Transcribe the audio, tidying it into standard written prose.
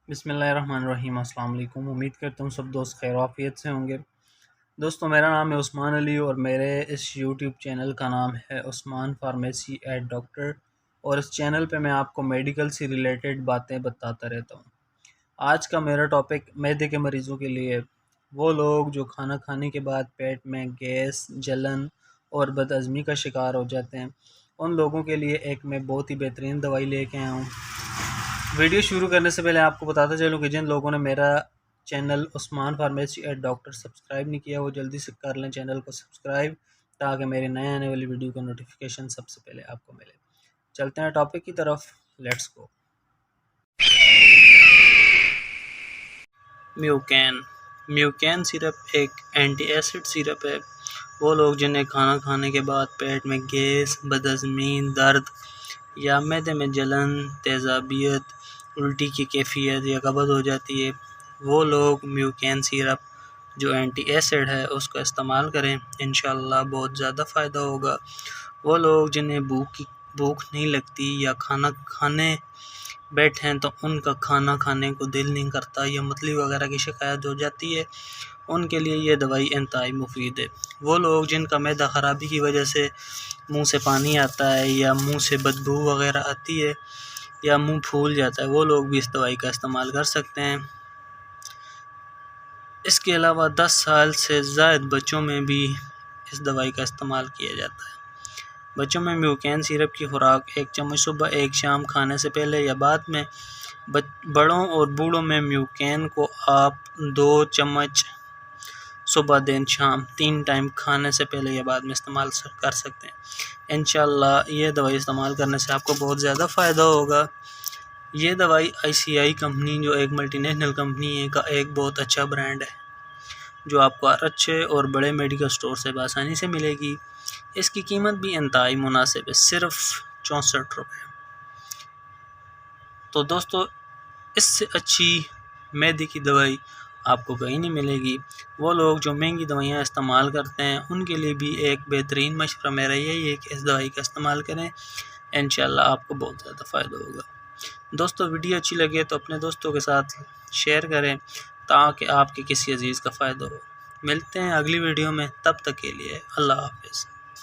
बिस्मिल्लाहिर्रहमानिर्रहीम। अस्सलाम वालेकुम। उम्मीद करता हूँ सब दोस्त खैर आफियत से होंगे। दोस्तों, मेरा नाम है उस्मान अली और मेरे इस यूट्यूब चैनल का नाम है उस्मान फार्मेसी एट डॉक्टर। और इस चैनल पे मैं आपको मेडिकल से रिलेटेड बातें बताता रहता हूँ। आज का मेरा टॉपिक मैदे के मरीज़ों के लिए, वो लोग जो खाना खाने के बाद पेट में गैस, जलन और बदहज़मी का शिकार हो जाते हैं, उन लोगों के लिए एक मैं बहुत ही बेहतरीन दवाई लेके आया हूँ। वीडियो शुरू करने से पहले आपको बताता चलूँ कि जिन लोगों ने मेरा channel Usman pharmacy eight doctor subscribe नहीं किया, वो जल्दी से कर लें चैनल को सब्सक्राइब, ताकि मेरे नए आने वाली वीडियो का नोटिफिकेशन सबसे पहले आपको मिले। चलते हैं टॉपिक की तरफ, लेट्स गो। म्यूकैन म्यूकैन सिरप एक एंटी एसिड सिरप है। वो लोग जिन्हें खाना खाने के बाद पेट में गैस, बदहज़मी, दर्द या मैदे में जलन, तेज़ाबियत, उल्टी की कैफियत या कब्ज़ हो जाती है, वो लोग म्यूकैन सिरप जो एंटी एसिड है उसका इस्तेमाल करें। इंशाअल्लाह बहुत ज़्यादा फ़ायदा होगा। वो लोग जिन्हें भूख नहीं लगती या खाना खाने बैठे हैं तो उनका खाना खाने को दिल नहीं करता या मतली वगैरह की शिकायत हो जाती है, उनके लिए ये दवाई इंतहाई मुफीद है। वो लोग जिनका मैदा ख़राबी की वजह से मुंह से पानी आता है या मुंह से बदबू वगैरह आती है या मुंह फूल जाता है, वो लोग भी इस दवाई का इस्तेमाल कर सकते हैं। इसके अलावा 10 साल से ज़ायद बच्चों में भी इस दवाई का इस्तेमाल किया जाता है। बच्चों में म्यूकैन सिरप की खुराक 1 चम्मच सुबह 1 शाम खाने से पहले या बाद में। बड़ों और बूढ़ों में म्यूकैन को आप 2 चम्मच सुबह दिन शाम 3 टाइम खाने से पहले या बाद में इस्तेमाल कर सकते हैं। इंशाअल्लाह ये दवाई इस्तेमाल करने से आपको बहुत ज़्यादा फ़ायदा होगा। ये दवाई ICI कंपनी, जो एक मल्टीनेशनल कंपनी है, का एक बहुत अच्छा ब्रांड है, जो आपको अच्छे और बड़े मेडिकल स्टोर से आसानी से मिलेगी। इसकी कीमत भी इंतहाई मुनासिब है, सिर्फ 64 रुपये। तो दोस्तों, इससे अच्छी मैदे की दवाई आपको कहीं नहीं मिलेगी। वो लोग जो महंगी दवाइयाँ इस्तेमाल करते हैं, उनके लिए भी एक बेहतरीन मशवरा मेरा यही है कि इस दवाई का इस्तेमाल करें। इंशाअल्लाह आपको बहुत ज़्यादा फ़ायदा होगा। दोस्तों, वीडियो अच्छी लगे तो अपने दोस्तों के साथ शेयर करें, ताकि आपके किसी अजीज़ का फ़ायदा हो। मिलते हैं अगली वीडियो में, तब तक के लिए अल्लाह हाफ़िज़।